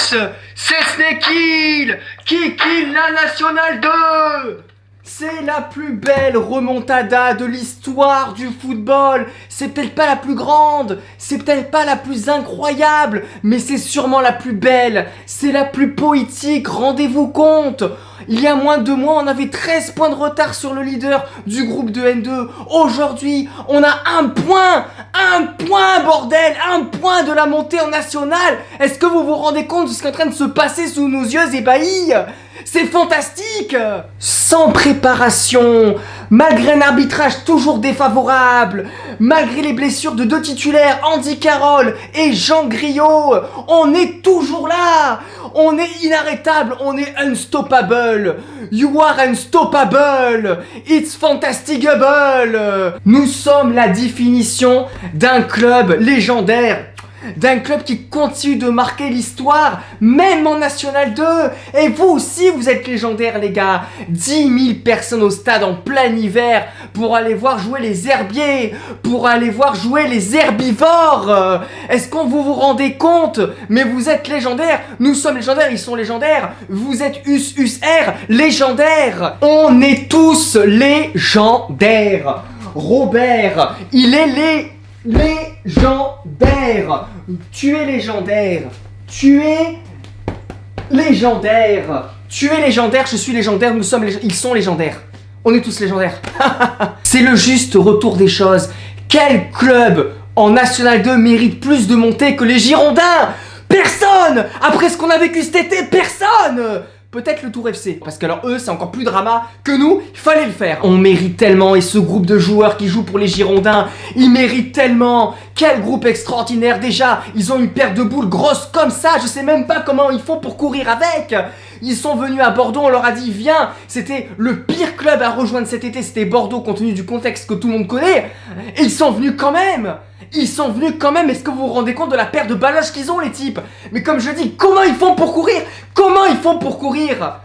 tous, c'est Snake qui kill la Nationale 2. C'est la plus belle remontada de l'histoire du football. C'est peut-être pas la plus grande, c'est peut-être pas la plus incroyable, mais c'est sûrement la plus belle. C'est la plus poétique, rendez-vous compte. Il y a moins de 2 mois, on avait 13 points de retard sur le leader du groupe de N2. Aujourd'hui, on a un point, bordel, un point de la montée en nationale. Est-ce que vous vous rendez compte de ce qui est en train de se passer sous nos yeux ébahis ? C'est fantastique! Sans préparation, malgré un arbitrage toujours défavorable, malgré les blessures de 2 titulaires, Andy Carroll et Jean Griot, on est toujours là! On est inarrêtable, on est unstoppable! You are unstoppable! It's fantasticable! Nous sommes la définition d'un club légendaire! D'un club qui continue de marquer l'histoire, même en National 2. Et vous aussi, vous êtes légendaires, les gars. 10 000 personnes au stade en plein hiver pour aller voir jouer les herbiers, pour aller voir jouer les herbivores. Est-ce qu'on vous rendez compte? Mais vous êtes légendaires. Nous sommes légendaires, ils sont légendaires. Vous êtes USR, légendaires. On est tous légendaires. Robert, il est légendaire. Tu es légendaire. Tu es légendaire. Tu es légendaire, je suis légendaire, nous sommes légendaires. Ils sont légendaires. On est tous légendaires. C'est le juste retour des choses. Quel club en National 2 mérite plus de montées que les Girondins? Personne! Après ce qu'on a vécu cet été, personne! Peut-être le Tour FC, parce que alors eux c'est encore plus drama que nous, il fallait le faire. On mérite tellement, et ce groupe de joueurs qui joue pour les Girondins, ils méritent tellement. Quel groupe extraordinaire déjà, ils ont une paire de boules grosses comme ça, je sais même pas comment ils font pour courir avec. Ils sont venus à Bordeaux, on leur a dit viens. C'était le pire club à rejoindre cet été, c'était Bordeaux compte tenu du contexte que tout le monde connaît. Et ils sont venus quand même. Ils sont venus quand même, est-ce que vous vous rendez compte de la paire de baloches qu'ils ont les types? Mais comme je dis, comment ils font pour courir? Comment ils font pour courir?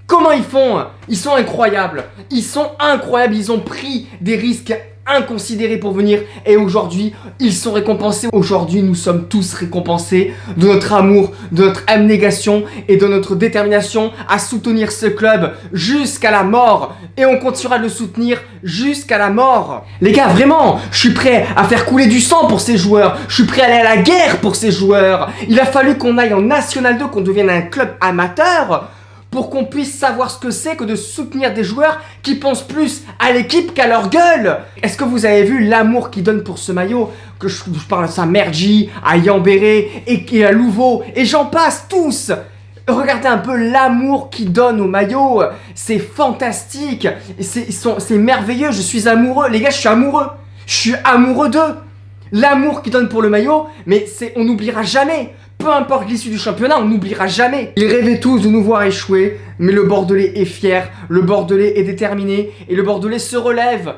Comment ils font? Ils sont incroyables. Ils sont incroyables, ils ont pris des risques inconsidérés pour venir et aujourd'hui ils sont récompensés. Aujourd'hui nous sommes tous récompensés de notre amour, de notre abnégation et de notre détermination à soutenir ce club jusqu'à la mort et on continuera de le soutenir jusqu'à la mort. Les gars, vraiment, je suis prêt à faire couler du sang pour ces joueurs, je suis prêt à aller à la guerre pour ces joueurs. Il a fallu qu'on aille en National 2, qu'on devienne un club amateur pour qu'on puisse savoir ce que c'est que de soutenir des joueurs qui pensent plus à l'équipe qu'à leur gueule. Est-ce que vous avez vu l'amour qu'ils donnent pour ce maillot? Que je parle à Saint-Mergy, à Yambéré et à Louveau, et j'en passe tous. Regardez un peu l'amour qu'ils donnent au maillot. C'est fantastique, c'est merveilleux, je suis amoureux. Les gars, je suis amoureux d'eux. L'amour qu'ils donnent pour le maillot, mais on n'oubliera jamais. Peu importe l'issue du championnat, on n'oubliera jamais. Ils rêvaient tous de nous voir échouer, mais le Bordelais est fier, le Bordelais est déterminé, et le Bordelais se relève.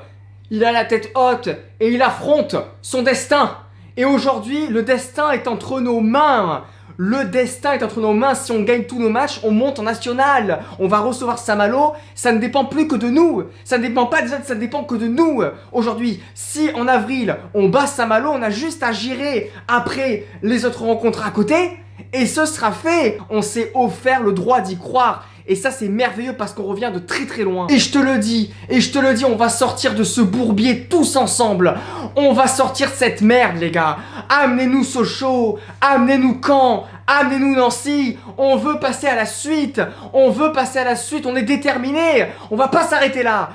Il a la tête haute, et il affronte son destin. Et aujourd'hui, le destin est entre nos mains. Le destin est entre nos mains. Si on gagne tous nos matchs, on monte en national. On va recevoir Saint-Malo. Ça ne dépend plus que de nous. Ça ne dépend pas déjà, ça ne dépend que de nous. Aujourd'hui, si en avril, on bat Saint-Malo, on a juste à gérer après les autres rencontres à côté. Et ce sera fait. On s'est offert le droit d'y croire. Et ça c'est merveilleux parce qu'on revient de très très loin. Et je te le dis, on va sortir de ce bourbier tous ensemble. On va sortir de cette merde les gars. Amenez-nous Sochaux, amenez-nous Caen, amenez-nous Nancy. On veut passer à la suite. On est déterminés. On va pas s'arrêter là.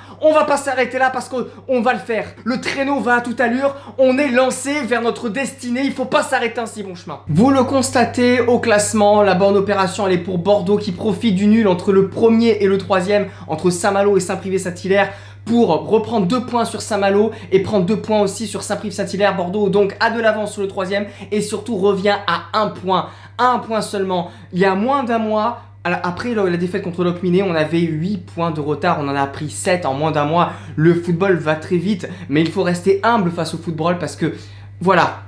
Parce qu'on va le faire. Le traîneau va à toute allure. On est lancé vers notre destinée. Il faut pas s'arrêter ainsi bon chemin. Vous le constatez au classement, la bonne opération elle est pour Bordeaux qui profite du nul entre le premier et le troisième, entre Saint-Malo et Saint-Privé-Saint-Hilaire, pour reprendre 2 points sur Saint-Malo et prendre 2 points aussi sur Saint-Privé-Saint-Hilaire. Bordeaux donc a de l'avance sur le troisième et surtout revient à 1 point. 1 point seulement. Il y a moins d'un mois, après la défaite contre Locminé, on avait 8 points de retard, on en a pris 7 en moins d'un mois. Le football va très vite, mais il faut rester humble face au football parce que, voilà,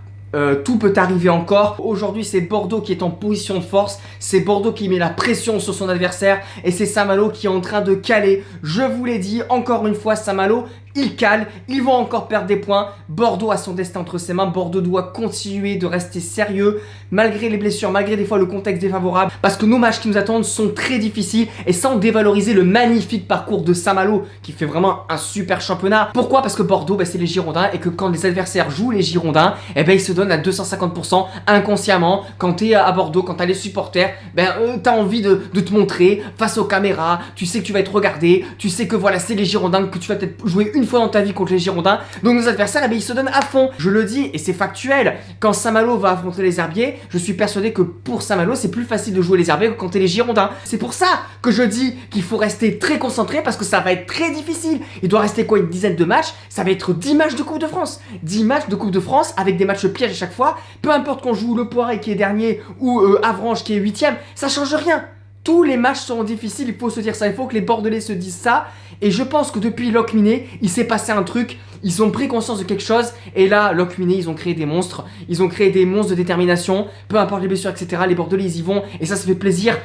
tout peut arriver encore. Aujourd'hui c'est Bordeaux qui est en position de force, c'est Bordeaux qui met la pression sur son adversaire et c'est Saint-Malo qui est en train de caler. Je vous l'ai dit encore une fois, Saint-Malo ils calent, ils vont encore perdre des points. Bordeaux a son destin entre ses mains. Bordeaux doit continuer de rester sérieux malgré les blessures, malgré des fois le contexte défavorable, parce que nos matchs qui nous attendent sont très difficiles et sans dévaloriser le magnifique parcours de Saint-Malo qui fait vraiment un super championnat. Pourquoi? Parce que Bordeaux, c'est les Girondins et que quand les adversaires jouent les Girondins, ils se donnent à 250% inconsciemment. Quand t'es à Bordeaux, quand t'as les supporters, t'as envie de te montrer face aux caméras, tu sais que tu vas être regardé, tu sais que voilà, c'est les Girondins, que tu vas peut-être jouer une fois dans ta vie contre les Girondins. Donc nos adversaires, ils se donnent à fond. Je le dis et c'est factuel. Quand Saint-Malo va affronter les Herbiers, je suis persuadé que pour Saint-Malo, c'est plus facile de jouer les Herbiers que quand t'es les Girondins. C'est pour ça que je dis qu'il faut rester très concentré parce que ça va être très difficile. Il doit rester quoi, une dizaine de matchs? Ça va être 10 matchs de Coupe de France. 10 matchs de Coupe de France avec des matchs pièges à chaque fois. Peu importe qu'on joue le Poiré qui est dernier ou Avranches qui est 8ème, ça change rien. Tous les matchs seront difficiles, il faut se dire ça, il faut que les Bordelais se disent ça. Et je pense que depuis Locminé, il s'est passé un truc, ils ont pris conscience de quelque chose. Et là, Locminé, ils ont créé des monstres, ils ont créé des monstres de détermination. Peu importe les blessures, etc. Les Bordelais, ils y vont et ça fait plaisir.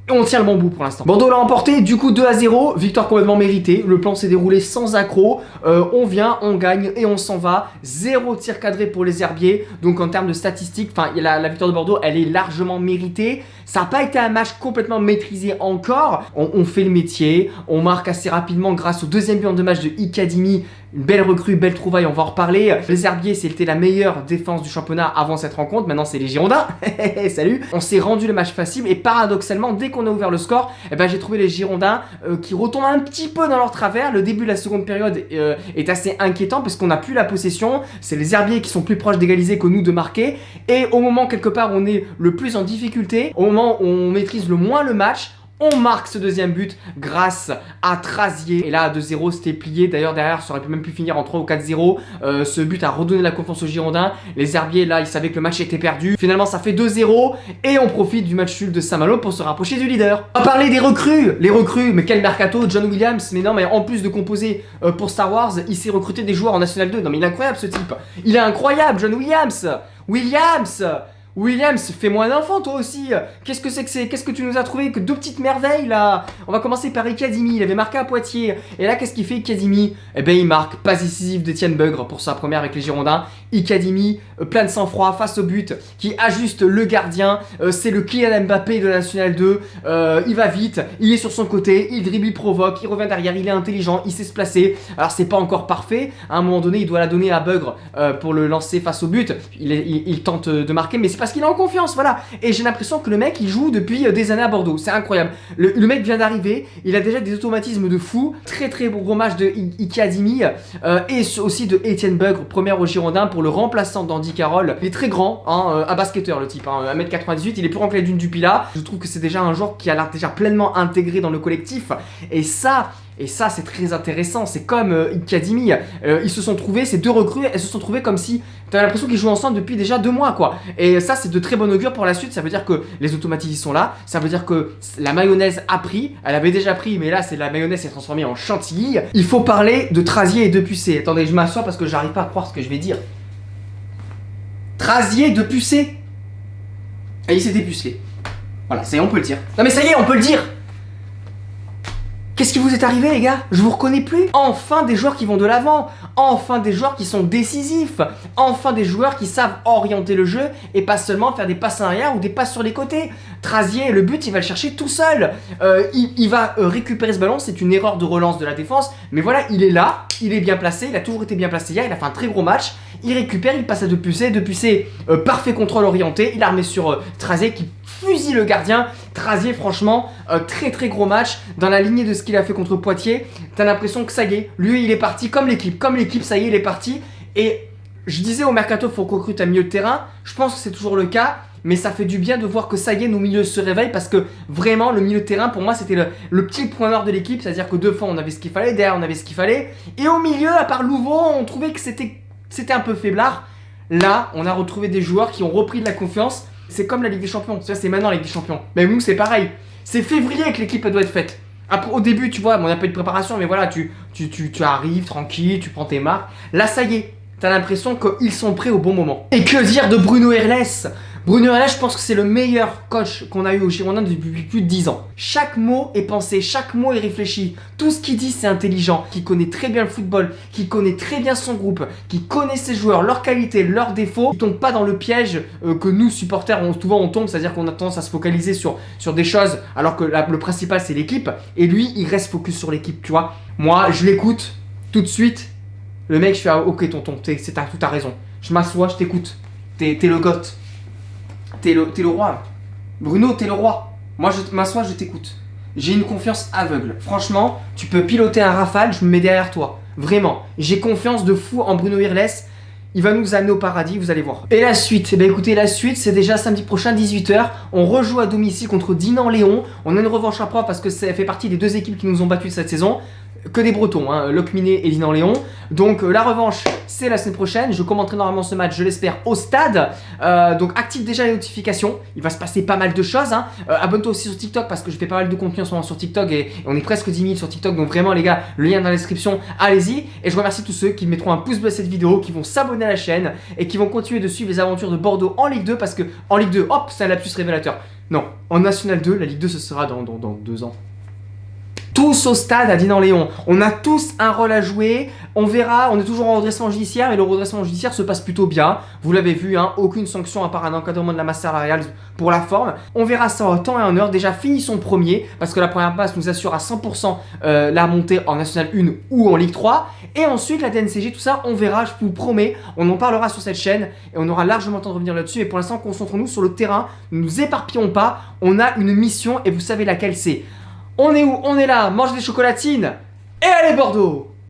Et on tient le bon bout pour l'instant. Bordeaux l'a emporté, du coup 2-0, victoire complètement méritée. Le plan s'est déroulé sans accroc. On vient, on gagne et on s'en va. 0 tir cadré pour les Herbiers. Donc en termes de statistiques, la victoire de Bordeaux, elle est largement méritée. Ça n'a pas été un match complètement maîtrisé encore. On fait le métier, on marque assez rapidement grâce au deuxième but en 2 matchs de Ikadimi. Une belle recrue, belle trouvaille, on va en reparler. Les Herbiers, c'était la meilleure défense du championnat avant cette rencontre. Maintenant, c'est les Girondins. Salut. On s'est rendu le match facile et paradoxalement, dès qu'on a ouvert le score, j'ai trouvé les Girondins qui retombent un petit peu dans leur travers. Le début de la seconde période est assez inquiétant parce qu'on n'a plus la possession. C'est les Herbiers qui sont plus proches d'égaliser que nous de marquer. Et au moment, quelque part, où on est le plus en difficulté, au moment où on maîtrise le moins le match, on marque ce deuxième but grâce à Trazier. Et là, à 2-0, c'était plié. D'ailleurs, derrière, ça aurait pu même pu finir en 3 ou 4-0. Ce but a redonné la confiance aux Girondins. Les Herbiers, là, ils savaient que le match était perdu. Finalement, ça fait 2-0. Et on profite du match nul de Saint-Malo pour se rapprocher du leader. On va parler des recrues. Les recrues, mais quel mercato, John Williams. Mais non, mais en plus de composer pour Star Wars, il s'est recruté des joueurs en National 2. Non, mais il est incroyable, ce type. Il est incroyable, John Williams. Williams, fais-moi un enfant toi aussi. Qu'est-ce que c'est que c'est? Qu'est-ce que tu nous as trouvé? Que 2 petites merveilles là. On va commencer par Ikadimi, il avait marqué à Poitiers. Et là qu'est-ce qu'il fait Ikadimi? Il marque passe décisive d'Etienne Beugre pour sa première avec les Girondins. Ikadimi, plein de sang-froid face au but, qui ajuste le gardien. C'est le Kylian Mbappé de la National 2. Il va vite, il est sur son côté, il dribble, il provoque, il revient derrière, il est intelligent, il sait se placer. Alors c'est pas encore parfait, à un moment donné il doit la donner à Beugre pour le lancer face au but. Il tente de marquer, mais c'est parce qu'il est en confiance, voilà. Et j'ai l'impression que le mec il joue depuis des années à Bordeaux, c'est incroyable. Le mec vient d'arriver, il a déjà des automatismes de fou. Très très gros match de Ikadimi et aussi de Etienne Beugre, première au Girondin pour le remplaçant d'Andy Carroll. Il est très grand, un basketteur le type, 1m98, il est plus grand que la Dune du Pilat. Je trouve que c'est déjà un joueur qui a l'air déjà pleinement intégré dans le collectif. Et ça c'est très intéressant, c'est comme Ikadimi, ils se sont trouvés, ces 2 recrues, elles se sont trouvées comme si t'avais l'impression qu'ils jouent ensemble depuis déjà 2 mois quoi. Et ça c'est de très bon augure pour la suite, ça veut dire que les automatismes sont là, ça veut dire que la mayonnaise a pris, elle avait déjà pris mais là c'est la mayonnaise s'est transformée en chantilly. Il faut parler de Trazier et de Pucé. Attendez, je m'assois parce que j'arrive pas à croire ce que je vais dire. Trazier de Pucé. Et il s'est dépucelé. Voilà, ça y est, on peut le dire. Non mais ça y est, on peut le dire. Qu'est-ce qui vous est arrivé les gars? Je vous reconnais plus. Enfin des joueurs qui vont de l'avant. Enfin des joueurs qui sont décisifs. Enfin des joueurs qui savent orienter le jeu et pas seulement faire des passes en arrière ou des passes sur les côtés. Trazier, le but, il va le chercher tout seul. Il va récupérer ce ballon. C'est une erreur de relance de la défense. Mais voilà, il est là. Il est bien placé. Il a toujours été bien placé hier. Il a fait un très gros match. Il récupère, il passe à Depucé. Depucé, parfait contrôle orienté. Il a remis sur Trazier qui fusille le gardien. Trazier, franchement, très très gros match. Dans la lignée de ce qu'il a fait contre Poitiers, t'as l'impression que ça y est, lui il est parti comme l'équipe, ça y est, il est parti. Et je disais au mercato, faut qu'on recrute un milieu de terrain. Je pense que c'est toujours le cas, mais ça fait du bien de voir que ça y est, nos milieux se réveillent parce que vraiment, le milieu de terrain, pour moi, c'était le petit point noir de l'équipe. C'est-à-dire que 2 fois, on avait ce qu'il fallait, derrière, on avait ce qu'il fallait. Et au milieu, à part Louveau, on trouvait que c'était un peu faiblard. Là, on a retrouvé des joueurs qui ont repris de la confiance. C'est comme la Ligue des Champions, c'est maintenant la Ligue des Champions. Mais nous, c'est pareil. C'est février que l'équipe doit être faite. Après, au début, tu vois, on n'a pas eu de préparation, mais voilà, tu arrives tranquille, tu prends tes marques. Là, ça y est, t'as l'impression qu'ils sont prêts au bon moment. Et que dire de Bruno Herles? Bruno Irles, je pense que c'est le meilleur coach qu'on a eu au Girondins depuis plus de 10 ans. Chaque mot est pensé, chaque mot est réfléchi. Tout ce qu'il dit, c'est intelligent. Qui connaît très bien le football, qui connaît très bien son groupe, qui connaît ses joueurs, leurs qualités, leurs défauts. Il tombe pas dans le piège que nous, supporters, souvent on tombe, c'est-à-dire qu'on a tendance à se focaliser sur des choses, alors que le principal, c'est l'équipe. Et lui, il reste focus sur l'équipe, tu vois. Moi, je l'écoute tout de suite. Le mec, je fais ok, tonton, t'as raison. Je m'assois, je t'écoute. T'es le goth. T'es le roi. Bruno, t'es le roi. Moi, je m'assois, je t'écoute. J'ai une confiance aveugle. Franchement, tu peux piloter un Rafale, je me mets derrière toi. Vraiment. J'ai confiance de fou en Bruno Irles. Il va nous amener au paradis, vous allez voir. Et la suite, eh bien écoutez, la suite, c'est déjà samedi prochain, 18h. On rejoue à domicile contre Dinan-Léon. On a une revanche à prendre parce que ça fait partie des deux équipes qui nous ont battus cette saison. Que des Bretons, hein, Locminé et Dinan-Léon. Donc la revanche, c'est la semaine prochaine. Je commenterai normalement ce match, je l'espère, au stade. Donc active déjà les notifications. Il va se passer pas mal de choses. Hein. Abonne-toi aussi sur TikTok parce que je fais pas mal de contenu en ce moment sur TikTok et on est presque 10 000 sur TikTok. Donc vraiment les gars, le lien dans la description, allez-y. Et je remercie tous ceux qui mettront un pouce bleu à cette vidéo, qui vont s'abonner à la chaîne et qui vont continuer de suivre les aventures de Bordeaux en Ligue 2 parce que en Ligue 2, hop, c'est un lapsus révélateur. Non, en National 2, la Ligue 2 ce sera dans 2 ans. Tous au stade à Dinan-Léon. On a tous un rôle à jouer. On verra, on est toujours en redressement judiciaire et le redressement judiciaire se passe plutôt bien. Vous l'avez vu, hein, aucune sanction à part un encadrement de la masse salariale pour la forme. On verra ça en temps et en heure. Déjà, finissons premier parce que la première passe nous assure à 100% la montée en National 1 ou en Ligue 3. Et ensuite, la DNCG, tout ça, on verra, je vous promets. On en parlera sur cette chaîne et on aura largement le temps de revenir là-dessus. Mais pour l'instant, concentrons-nous sur le terrain. Ne nous éparpillons pas. On a une mission et vous savez laquelle c'est. On est où? On est là, mange des chocolatines et allez Bordeaux!